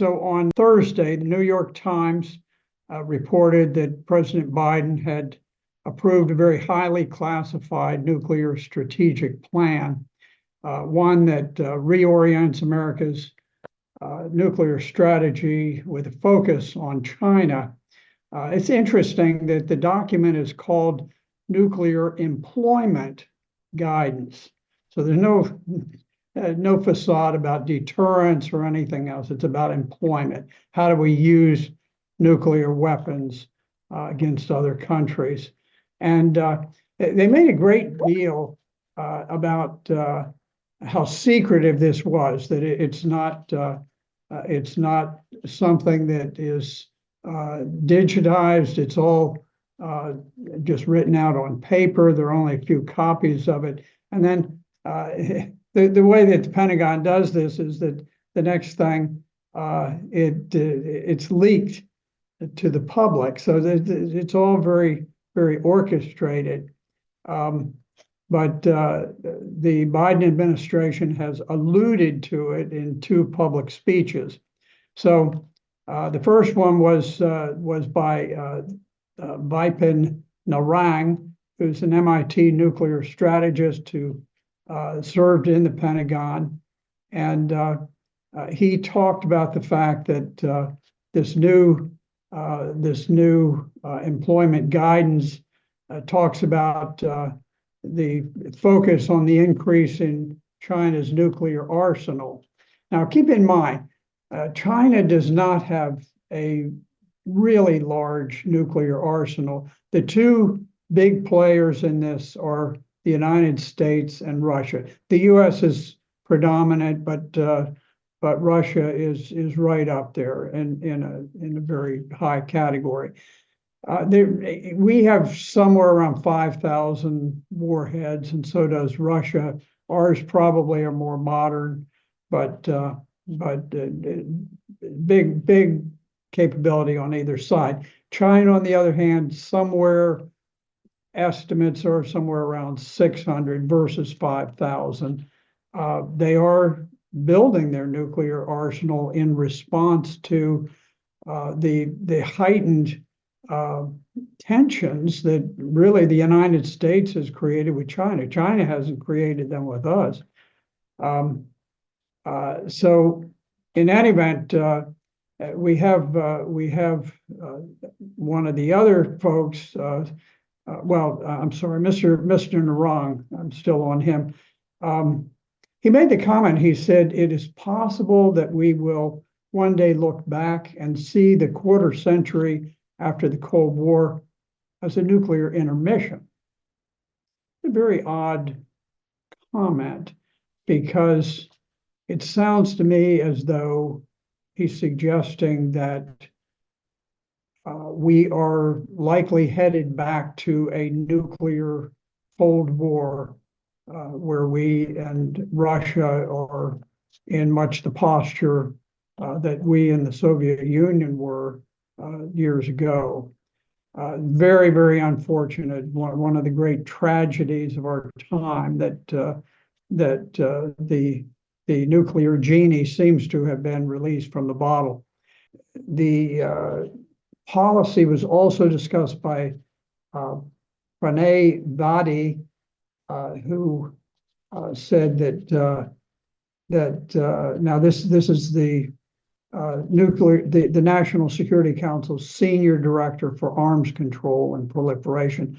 so on Thursday, the New York Times reported that President Biden had approved a very highly classified nuclear strategic plan, one that reorients America's nuclear strategy with a focus on China. It's interesting that the document is called Nuclear Employment Guidance. So there's no facade about deterrence or anything else. It's about employment. How do we use nuclear weapons against other countries? And they made a great deal about how secretive this was, that it's not something that is digitized. It's all just written out on paper. There are only a few copies of it. And then the way that the Pentagon does this is that the next thing it's leaked to the public. So it's all very, very orchestrated. But the Biden administration has alluded to it in two public speeches. So the first one was by Vipin Narang, who's an MIT nuclear strategist who served in the Pentagon, and he talked about the fact that this new employment guidance talks about the focus on the increase in China's nuclear arsenal. Now, keep in mind, China does not have a really large nuclear arsenal. The two big players in this are the United States and Russia. The U.S. is predominant, but Russia is right up there in a very high category. We have somewhere around 5,000 warheads, and so does Russia. Ours probably are more modern, but big capability on either side. China, on the other hand, estimates are somewhere around 600 versus 5,000. They are building their nuclear arsenal in response to the heightened tensions that really the United States has created with China. China hasn't created them with us. So in any event, we have one of the other folks. I'm sorry, Mr. Narang. I'm still on him. He made the comment. He said it is possible that we will one day look back and see the quarter century after the Cold War as a nuclear intermission. A very odd comment, because it sounds to me as though he's suggesting that we are likely headed back to a nuclear Cold War where we and Russia are in much the posture that we in the Soviet Union were years ago. Very, very unfortunate. One of the great tragedies of our time that the nuclear genie seems to have been released from the bottle. The policy was also discussed by Pranay Vadi, who said that now this is the National Security Council's senior director for arms control and proliferation,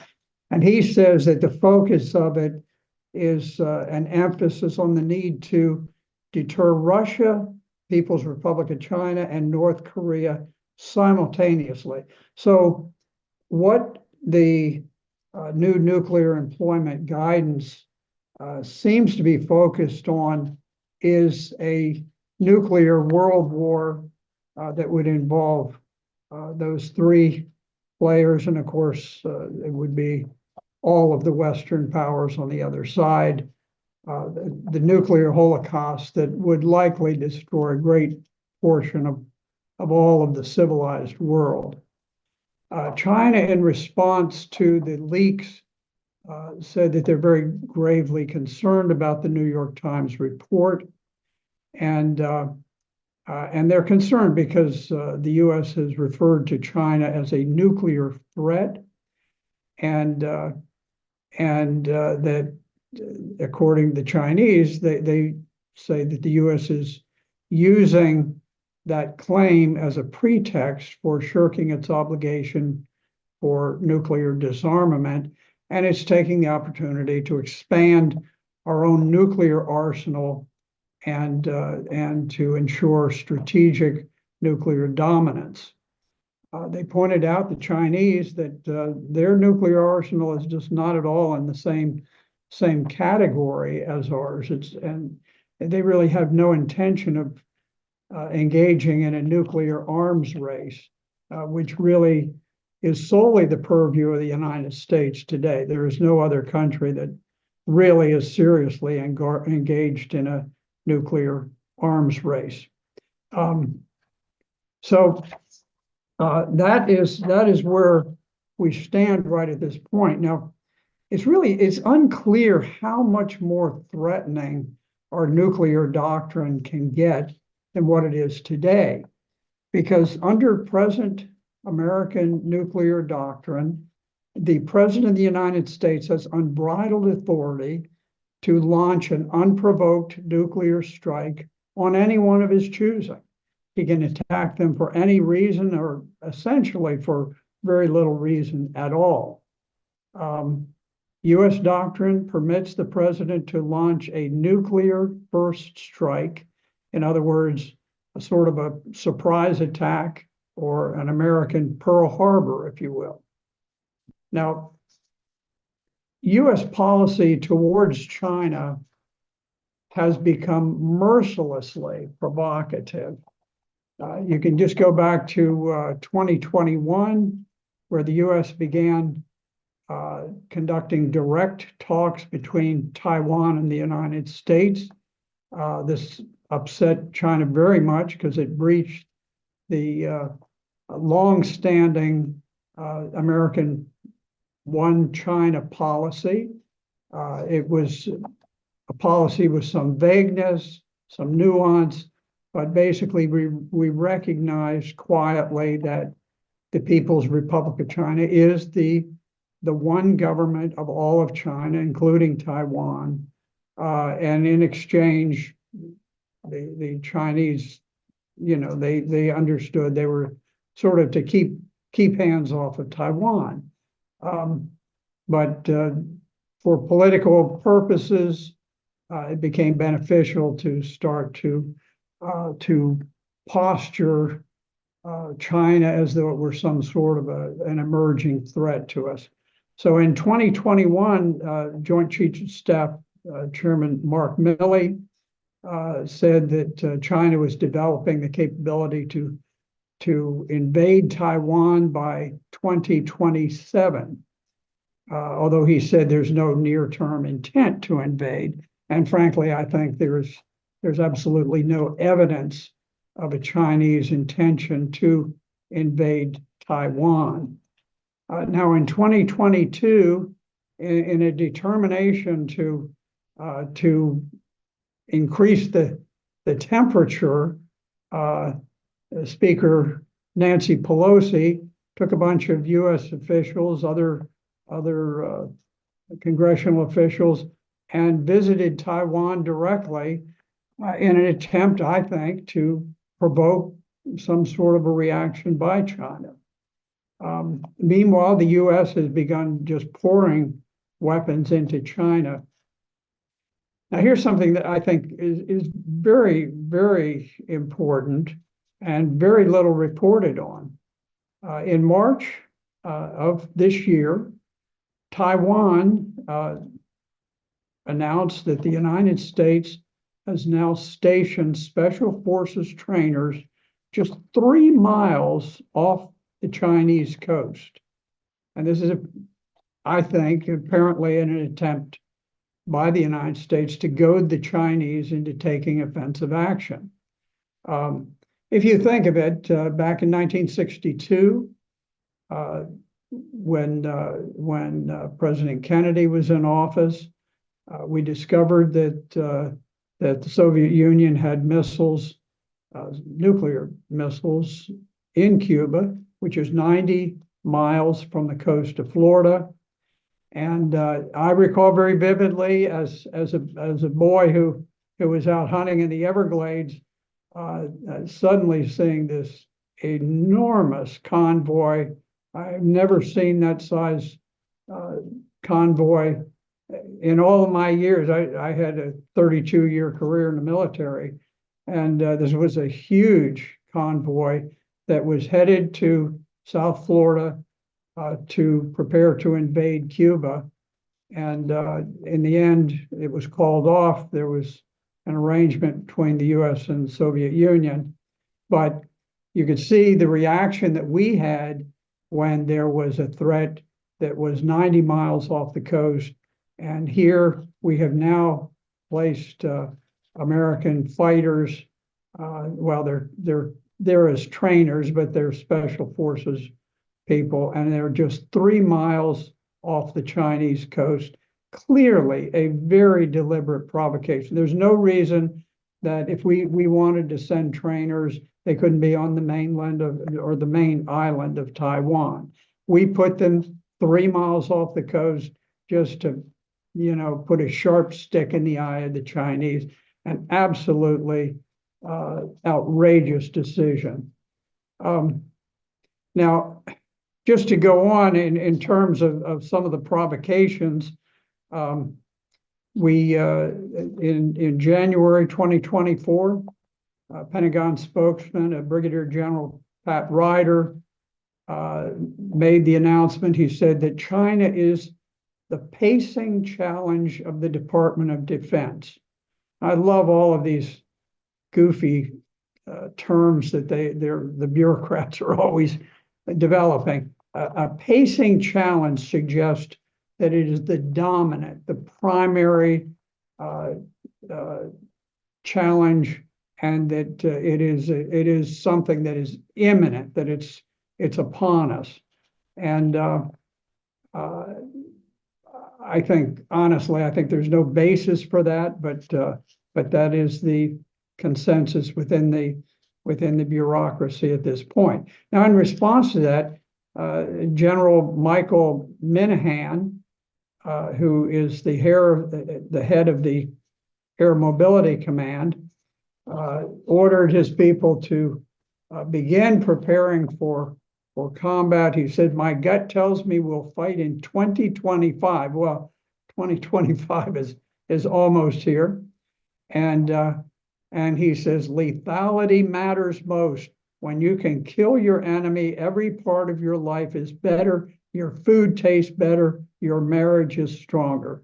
and he says that the focus of it is an emphasis on the need to deter Russia, People's Republic of China, and North Korea simultaneously. So what the new nuclear employment guidance seems to be focused on is a nuclear world war that would involve those three players, and of course it would be all of the Western powers on the other side. The nuclear holocaust that would likely destroy a great portion of all of the civilized world. China, in response to the leaks, said that they're very gravely concerned about the New York Times report, and And they're concerned because the U.S. has referred to China as a nuclear threat, and that according to the Chinese, they say that the U.S. is using that claim as a pretext for shirking its obligation for nuclear disarmament, and it's taking the opportunity to expand our own nuclear arsenal and to ensure strategic nuclear dominance. They pointed out, the Chinese, that their nuclear arsenal is just not at all in the same category as ours. And they really have no intention of engaging in a nuclear arms race, which really is solely the purview of the United States today. There is no other country that really is seriously engaged in a nuclear arms race. So that is where we stand right at this point. Now, it's unclear how much more threatening our nuclear doctrine can get than what it is today, because under present American nuclear doctrine, the President of the United States has unbridled authority to launch an unprovoked nuclear strike on anyone of his choosing. He can attack them for any reason, or essentially for very little reason at all. U.S. doctrine permits the president to launch a nuclear first strike. In other words, a sort of a surprise attack, or an American Pearl Harbor, if you will. Now, U.S. policy towards China has become mercilessly provocative. You can just go back to 2021, where the U.S. began conducting direct talks between Taiwan and the United States. This upset China very much because it breached the long-standing American one China policy. It was a policy with some vagueness, some nuance, but basically we recognized quietly that the People's Republic of China is the one government of all of China, including Taiwan. And in exchange, the Chinese, they understood they were sort of to keep hands off of Taiwan. But for political purposes, it became beneficial to start to posture China as though it were some sort of an emerging threat to us. So in 2021, Joint Chiefs of Staff Chairman Mark Milley said that China was developing the capability to invade Taiwan by 2027, although he said there's no near-term intent to invade. And frankly, I think there's absolutely no evidence of a Chinese intention to invade Taiwan. Now, in 2022, in a determination to increase the temperature, Speaker Nancy Pelosi took a bunch of U.S. officials, other congressional officials, and visited Taiwan directly in an attempt, I think, to provoke some sort of a reaction by China. Meanwhile, the U.S. has begun just pouring weapons into China. Now, here's something that I think is very, very important and very little reported on. In March of this year, Taiwan announced that the United States has now stationed Special Forces trainers just 3 miles off the Chinese coast. And this is, I think, apparently an attempt by the United States to goad the Chinese into taking offensive action. If you think of it, back in 1962, when President Kennedy was in office, we discovered that the Soviet Union had missiles nuclear missiles in Cuba, which is 90 miles from the coast of Florida. And I recall very vividly as a boy who was out hunting in the Everglades, suddenly seeing this enormous convoy. I've never seen that size convoy in all of my years. I had a 32-year career in the military, and this was a huge convoy that was headed to South Florida to prepare to invade Cuba. And in the end, it was called off. There was an arrangement between the US and the Soviet Union. But you could see the reaction that we had when there was a threat that was 90 miles off the coast. And here we have now placed American fighters. Well, they're as trainers, but they're special forces people, and they're just 3 miles off the Chinese coast. Clearly a very deliberate provocation. There's no reason that if we wanted to send trainers, they couldn't be on the mainland or the main island of Taiwan. We put them 3 miles off the coast just to, put a sharp stick in the eye of the Chinese. An absolutely outrageous decision. Now, just to go on in terms of some of the provocations, we in January 2024, Pentagon spokesman, Brigadier General Pat Ryder, made the announcement. He said that China is the pacing challenge of the Department of Defense. I love all of these goofy terms that the bureaucrats are always developing. A pacing challenge suggests that it is the dominant, the primary challenge, and that it is something that is imminent, that it's upon us. And I think, honestly, I think there's no basis for that, but that is the consensus within the bureaucracy at this point. Now, in response to that, General Michael Minahan, who is the head of the Air Mobility Command, ordered his people to begin preparing for combat. He said, "My gut tells me we'll fight in 2025. Well, 2025 is almost here. And he says, lethality matters most. When you can kill your enemy, every part of your life is better. Your food tastes better. Your marriage is stronger."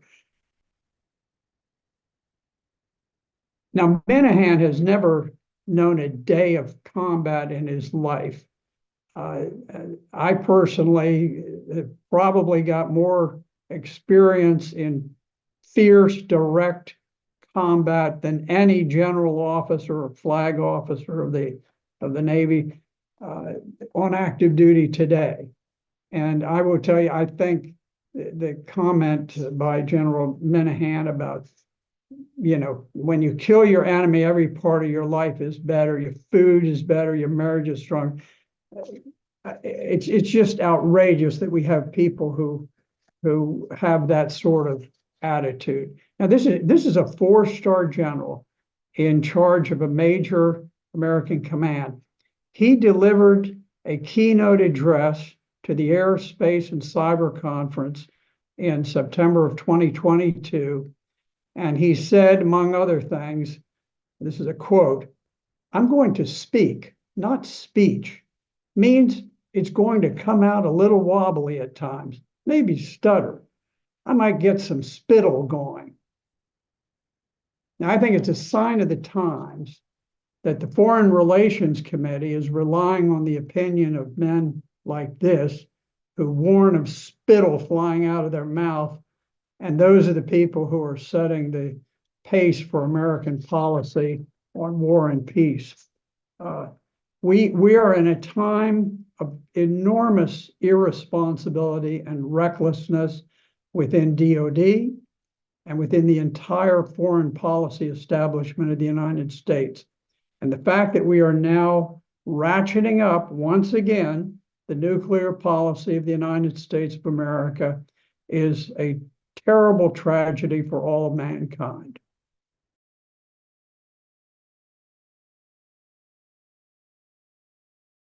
Now, Minahan has never known a day of combat in his life. I personally have probably got more experience in fierce, direct combat than any general officer or flag officer of the Navy on active duty today. And I will tell you, I think the comment by General Minahan about, when you kill your enemy, every part of your life is better, your food is better, your marriage is strong. It's just outrageous that we have people who have that sort of attitude. Now, this is a 4-star general in charge of a major American command. He delivered a keynote address to the Air, Space, and Cyber Conference in September of 2022. And he said, among other things, this is a quote, "I'm going to speak, not speech." Means it's going to come out a little wobbly at times, maybe stutter. I might get some spittle going. Now, I think it's a sign of the times that the Foreign Relations Committee is relying on the opinion of men like this, who warn of spittle flying out of their mouth. And those are the people who are setting the pace for American policy on war and peace. We are in a time of enormous irresponsibility and recklessness within DOD and within the entire foreign policy establishment of the United States. And the fact that we are now ratcheting up once again the nuclear policy of the United States of America is a terrible tragedy for all of mankind.